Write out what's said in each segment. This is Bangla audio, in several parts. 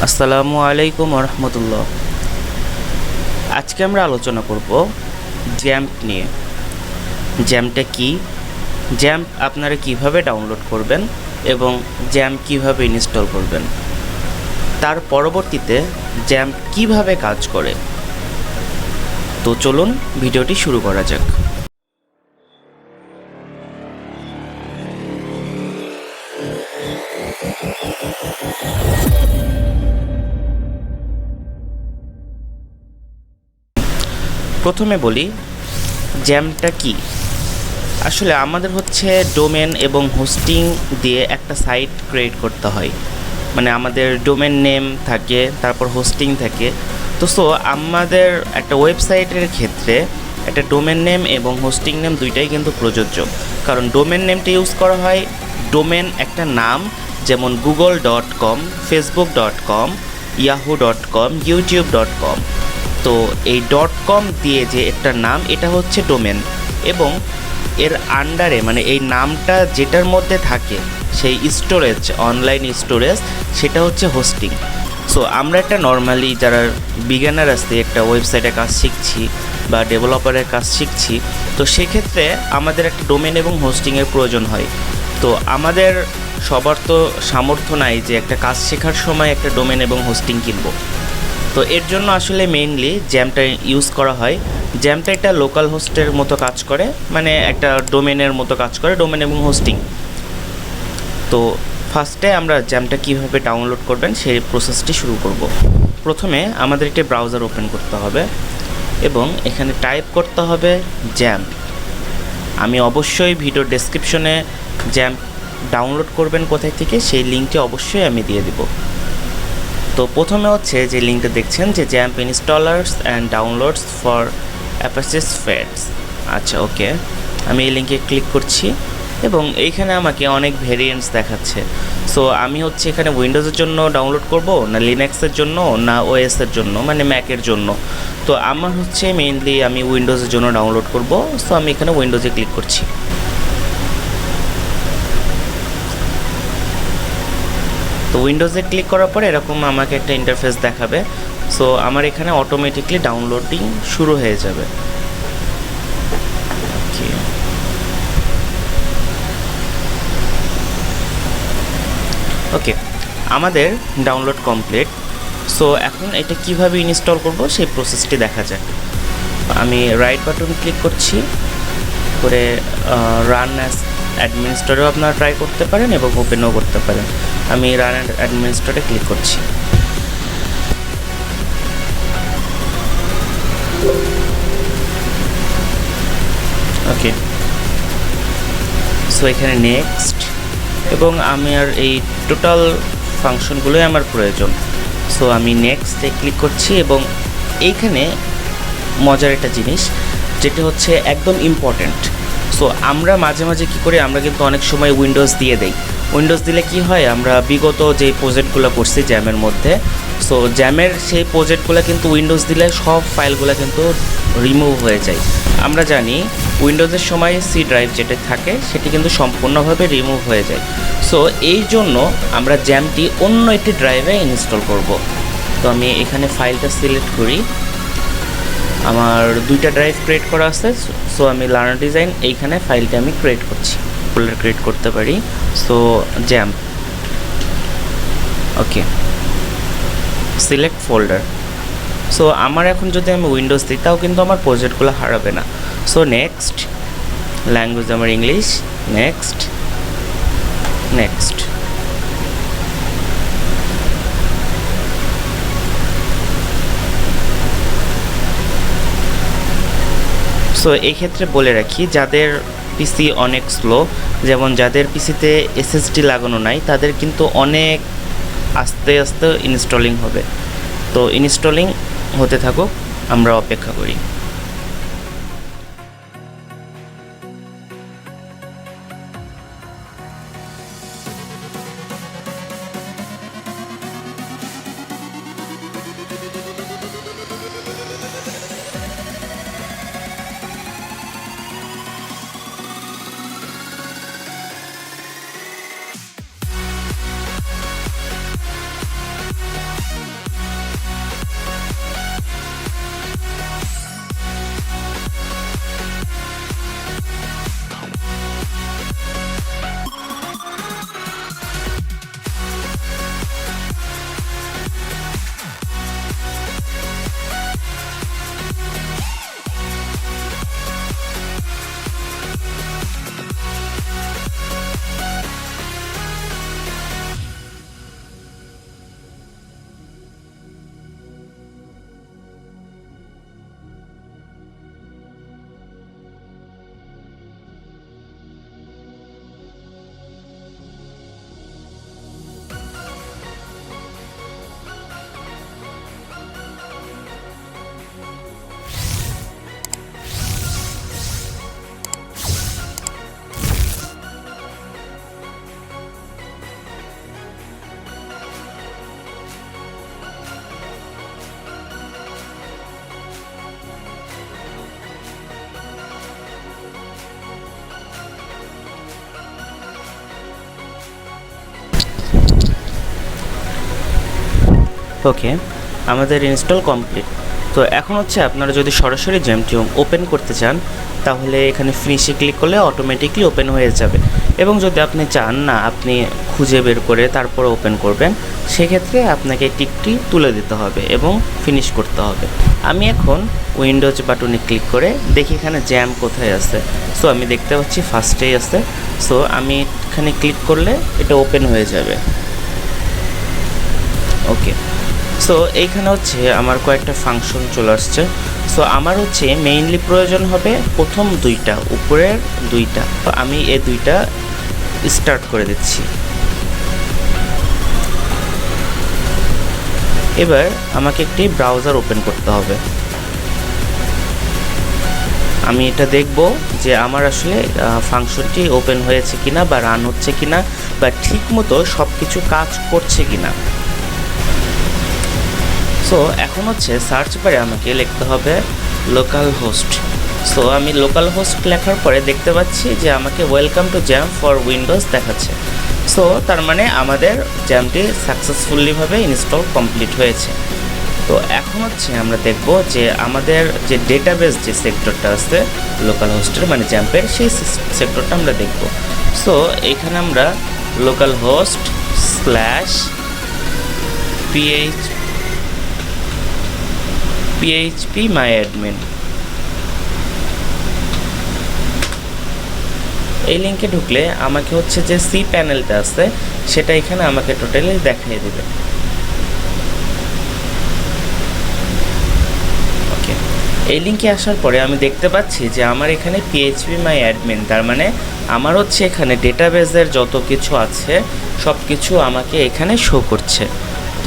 আসসালামু আলাইকুম রহমতুল্লাহ। আজকে আমরা আলোচনা করব জ্যাম্প নিয়ে। জ্যাম্পটা কি, জ্যাম্প আপনারা কিভাবে ডাউনলোড করবেন এবং জ্যাম্প কিভাবে ইনস্টল করবেন, তার পরবর্তীতে জ্যাম্প কিভাবে কাজ করে। তো চলুন ভিডিওটি শুরু করা যাক। প্রথমে বলি জ্যাম্পটা কি। আসলে আমাদের হচ্ছে ডোমেন এবং হোস্টিং দিয়ে একটা সাইট ক্রিয়েট করতে হয়, মানে আমাদের ডোমেন নেম থাকে, তারপর হোস্টিং থাকে। তো আমাদের একটা ওয়েবসাইটের ক্ষেত্রে একটা ডোমেন নেম এবং হোস্টিং নেম দুইটাই কিন্তু প্রযোজ্য। কারণ ডোমেন নেমটা ইউজ করা হয় ডোমেন একটা নাম, যেমন google.com, facebook.com, yahoo.com, youtube.com। তো এই .com দিয়ে যে একটা নাম, এটা হচ্ছে ডোমেন, এবং এর আন্ডারে মানে এই নামটা যেটার মধ্যে থাকে সেই স্টোরেজ, অনলাইন স্টোরেজ, সেটা হচ্ছে হোস্টিং। সো আমরা একটা নর্মালি যারা বিগিনার আছে, একটা ওয়েবসাইটে কাজ শিখছি বা ডেভেলপারের কাজ শিখছি, তো সেক্ষেত্রে আমাদের একটা ডোমেন এবং হোস্টিংয়ের প্রয়োজন হয়। তো আমাদের সবার তো সামর্থ্য নাই যে একটা কাজ শেখার সময় একটা ডোমেন এবং হোস্টিং কিনবো। তো এর জন্য আসলে মেইনলি জ্যাম্পটা ইউজ করা হয়। জ্যাম্পটা একটা লোকাল হোস্টের মতো কাজ করে, মানে একটা ডোমেনের মতো কাজ করে, ডোমেন এবং হোস্টিং। তো ফার্স্টে আমরা জ্যাম্পটা কীভাবে ডাউনলোড করবেন সেই প্রসেসটি শুরু করব। প্রথমে আমাদের একটি ব্রাউজার ওপেন করতে হবে এবং এখানে টাইপ করতে হবে জ্যাম্প। আমি অবশ্যই ভিডিও ডেসক্রিপশনে জ্যাম্প ডাউনলোড করবেন কোথায় থেকে সেই লিঙ্কটি অবশ্যই আমি দিয়ে দেব। তো প্রথমে হচ্ছে যে লিঙ্কটা দেখছেন যে XAMPP installers and downloads for Apache Friends. আচ্ছা, ওকে, আমি এই লিঙ্কে ক্লিক করছি এবং এইখানে আমাকে অনেক ভেরিয়েন্টস দেখাচ্ছে। সো আমি হচ্ছে এখানে উইন্ডোজের জন্য ডাউনলোড করব, না লিনাক্সের জন্য, না ওএসের জন্য, মানে ম্যাকের জন্য। তো আমার হচ্ছে মেইনলি আমি উইন্ডোজের জন্য ডাউনলোড করব। সো আমি এখানে উইন্ডোজে ক্লিক করছি। তো উইন্ডোজে ক্লিক করার পরে এরকম আমাকে একটা ইন্টারফেস দেখাবে। সো আমার এখানে অটোমেটিকলি ডাউনলোডিং শুরু হয়ে যাবে। ওকে, আমাদের ডাউনলোড কমপ্লিট। সো এখন এটা কিভাবে ইনস্টল করব সেই প্রসেসটি দেখা যাক। আমি রাইট বাটন ক্লিক করছি করে রান অ্যাজ অ্যাডমিনিস্ট্রেটরও আপনারা ট্রাই করতে পারেন এবং ওপেনও করতে পারেন। আমি রান অ্যাডমিনিস্ট্রেটরে ক্লিক করছি। ওকে, সো এখানে নেক্সট, এবং আমার এই টোটাল ফাংশনগুলোই আমার প্রয়োজন। সো আমি নেক্সটে ক্লিক করছি এবং এইখানে মজার একটা জিনিস যেটা হচ্ছে একদম ইম্পর্ট্যান্ট। সো আমরা মাঝে মাঝে কী করি, আমরা কিন্তু অনেক সময় উইন্ডোজ দিয়ে দেই। উইন্ডোজ দিলে কি হয়, আমরা বিগত যে প্রজেক্টগুলো করছি জ্যামের মধ্যে, সো জ্যামের সেই প্রজেক্টগুলো কিন্তু উইন্ডোজ দিলে সব ফাইলগুলো কিন্তু রিমুভ হয়ে যায়। আমরা জানি উইন্ডোজের সময় সি ড্রাইভ যেটা থাকে সেটি কিন্তু সম্পূর্ণভাবে রিমুভ হয়ে যায়। সো এই জন্য আমরা জ্যামটি অন্য একটি ড্রাইভে ইনস্টল করব। তো আমি এখানে ফাইলটা সিলেক্ট করি। আমার দুইটা ড্রাইভ ক্রিয়েট করা আছে। সো আমি লার্নার ডিজাইন এইখানে ফাইলটা আমি ক্রিয়েট করছি, ফোল্ডার ক্রিয়েট করতে পারি। সো জ্যাম্প, ওকে, সিলেক্ট ফোল্ডার। সো আমার এখন যদি আমি উইন্ডোজ দিই তাও কিন্তু আমার প্রজেক্টগুলো হারাবে না। সো নেক্সট, ল্যাঙ্গুয়েজ আমার ইংলিশ, নেক্সট নেক্সট। সো এই ক্ষেত্রে বলে রাখি, যাদের পিসি অনেক স্লো, যেমন যাদের পিসিতে এসএসডি লাগানো নাই, তাদের কিন্তু অনেক আস্তে আস্তে ইনস্টলিং হবে। তো ইনস্টলিং হতে থাকুক, আমরা অপেক্ষা করি। ওকে, আমাদের ইনস্টল কমপ্লিট। তো এখন হচ্ছে আপনারা যদি সরাসরি জ্যাম্পটি ওপেন করতে চান তাহলে এখানে ফিনিশে ক্লিক করলে অটোমেটিকলি ওপেন হয়ে যাবে, এবং যদি আপনি চান না আপনি খুঁজে বের করে তারপর ওপেন করবেন, সেক্ষেত্রে আপনাকে টিকটি তুলে দিতে হবে এবং ফিনিশ করতে হবে। আমি এখন উইন্ডোজ বাটনে ক্লিক করে দেখি এখানে জ্যাম্প কোথায় আছে। সো আমি দেখতে পাচ্ছি ফার্স্টেই আছে। সো আমি এখানে ক্লিক করলে এটা ওপেন হয়ে যাবে। ওকে, সো এইখানে হচ্ছে আমার কয়েকটা ফাংশন চলে আসছে। সো আমার হচ্ছে মেইনলি প্রয়োজন হবে প্রথম দুইটা, উপরের দুইটা। তো আমি এই দুইটা স্টার্ট করে দিচ্ছি। এবার আমাকে একটি ব্রাউজার ওপেন করতে হবে। আমি এটা দেখব যে আমার আসলে ফাংশনটি ওপেন হয়েছে কিনা বা রান হচ্ছে কিনা বা ঠিকমতো সব কিছু কাজ করছে কিনা। সো এখন হচ্ছে সার্চ বারে আমাকে লিখতে হবে লোকাল হোস্ট। সো আমি লোকাল হোস্ট লেখার পরে দেখতে পাচ্ছি যে আমাকে welcome to XAMPP for Windows দেখাচ্ছে। সো তার মানে আমাদের জ্যাম্পটি সাকসেসফুলিভাবে ইনস্টল কমপ্লিট হয়েছে। তো এখন হচ্ছে আমরা দেখব যে আমাদের যে ডেটাবেস যে সেক্টরটা আছে লোকাল হোস্টের মানে জ্যাম্পের, সেই সেক্টরটা আমরা দেখব। সো এখানে আমরা লোকাল হোস্ট /php myadmin এই লিঙ্কে ঢুকলে আমাকে হচ্ছে যে সি প্যানেলটা আছে সেটা এখানে আমাকে টোটালি দেখিয়ে দেবে। ওকে, এই লিঙ্কে আসার পরে আমি দেখতে পাচ্ছি যে আমার এখানে php myadmin, তার মানে আমার হচ্ছে এখানে ডেটাবেসের যত কিছু আছে সব কিছু আমাকে এখানে শো করছে।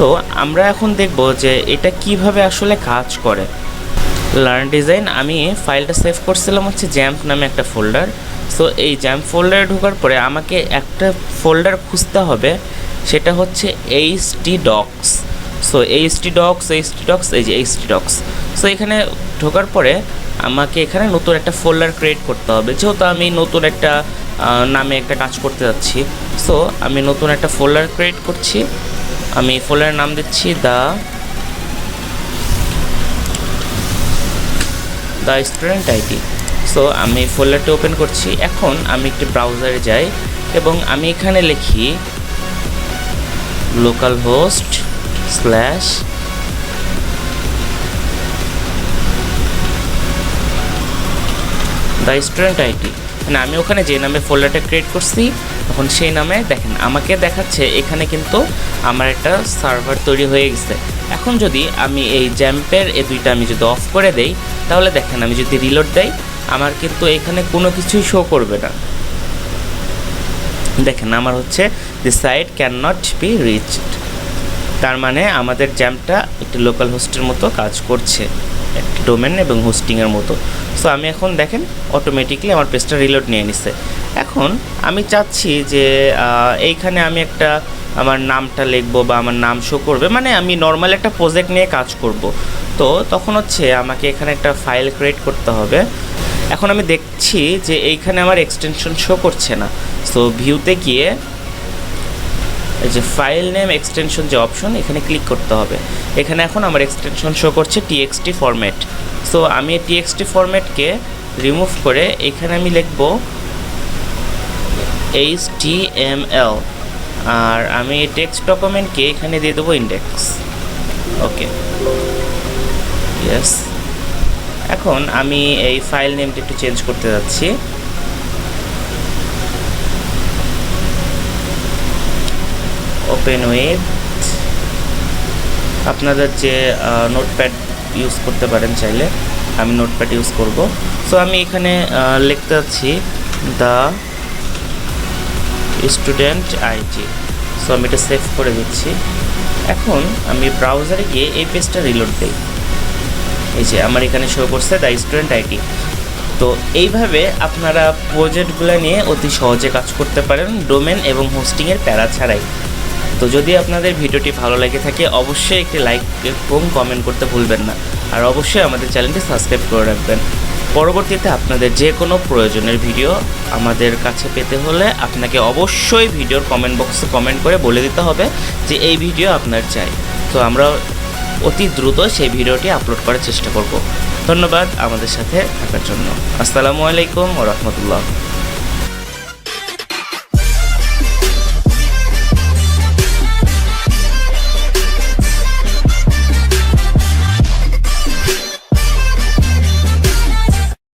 তো আমরা এখন দেখব যে এটা কিভাবে আসলে কাজ করে। লার্ন ডিজাইন, আমি ফাইলটা সেভ করছিলাম হচ্ছে জ্যাম্প নামে একটা ফোল্ডার। সো এই জ্যাম্প ফোল্ডারে ঢোকার পরে আমাকে একটা ফোল্ডার খুঁজতে হবে, সেটা হচ্ছে htdocs। সো htdocs এই যে htdocs। সো এখানে ঢোকার পরে আমাকে এখানে নতুন একটা ফোল্ডার ক্রিয়েট করতে হবে, যেহেতু আমি নতুন একটা নামে একটা কাজ করতে যাচ্ছি। সো আমি নতুন একটা ফোল্ডার ক্রিয়েট করছি। আমি ফোল্ডারের নাম দিচ্ছি দ্য স্টুডেন্ট আইডি। সো আমি ফোল্ডারটি ওপেন করছি। এখন আমি একটি ব্রাউজারে যাই এবং আমি এখানে লিখি local host /the student id, মানে আমি ওখানে যে নামে ফোল্ডারটা ক্রিয়েট করছি তখন সেই নামে দেখেন আমাকে দেখাচ্ছে এখানে কিন্তু আমার একটা সার্ভার তৈরি হয়ে গেছে। এখন যদি আমি এই জ্যাম্পের এই দুইটা আমি যদি অফ করে দেই তাহলে দেখেন আমি যদি রিলোড দেই আমার কিন্তু এখানে কোনো কিছুই শো করবে না। দেখেন আমার হচ্ছে the site can not be reached, তার মানে আমাদের জ্যাম্পটা একটি লোকাল হোস্টের মতো কাজ করছে, একটি ডোমেন এবং হোস্টিংয়ের মতো। সো আমি এখন দেখেন অটোমেটিকলি আমার পেজটা রিলোড নিয়ে নিছে। এখন আমি চাচ্ছি যে এইখানে আমি একটা আমার নামটা লিখবো বা আমার নাম শো করবে, মানে আমি নর্মাল একটা প্রজেক্ট নিয়ে কাজ করব। তো তখন হচ্ছে আমাকে এখানে একটা ফাইল ক্রিয়েট করতে হবে। এখন আমি দেখছি যে এইখানে আমার এক্সটেনশন শো করছে না। সো ভিউতে গিয়ে এই যে ফাইল নেম এক্সটেনশন যে অপশন এখানে ক্লিক করতে হবে। এখানে এখন আমার এক্সটেনশন শো করছে txt ফরম্যাট। সো আমি txt ফরম্যাটকে রিমুভ করে এখানে আমি লিখব html, আর আমি টেক্সট ডকুমেন্টকে এখানে দিয়ে দেবো ইন্ডেক্স। ওকে, ইয়েস। এখন আমি এই ফাইল নেমটা একটু চেঞ্জ করতে যাচ্ছি। ওপেন উইথ, আপনাদের যে নোটপ্যাড ইউজ করতে পারেন চাইলে, আমি নোটপ্যাড ইউজ করব। সো আমি এখানে লিখতে যাচ্ছি দ্য স্টুডেন্ট আইডি। সো আমি এটা সেভ করে দিচ্ছি। এখন আমি ব্রাউজারে গিয়ে এই পেজটা রিলোড দিই। এই যে আমার এখানে শো করছে দ্য স্টুডেন্ট আইডি। তো এইভাবে আপনারা প্রজেক্টগুলো নিয়ে অতি সহজে কাজ করতে পারেন ডোমেন এবং হোস্টিংয়ের প্যারা ছাড়াই। তো যদি আপনাদের ভিডিওটি ভালো লেগে থাকে অবশ্যই একটি লাইক এবং কমেন্ট করতে ভুলবেন না, আর অবশ্যই আমাদের চ্যানেলটি সাবস্ক্রাইব করে রাখবেন। পরবর্তীতে আপনাদের যে কোনো প্রয়োজনের ভিডিও আমাদের কাছে পেতে হলে আপনাকে অবশ্যই ভিডিওর কমেন্ট বক্সে কমেন্ট করে বলে দিতে হবে যে এই ভিডিও আপনার চাই। তো তো আমরা অতি দ্রুত সেই ভিডিওটি আপলোড করার চেষ্টা করব। ধন্যবাদ আমাদের সাথে থাকার জন্য। আসসালামু আলাইকুম ওয়া রাহমাতুল্লাহ।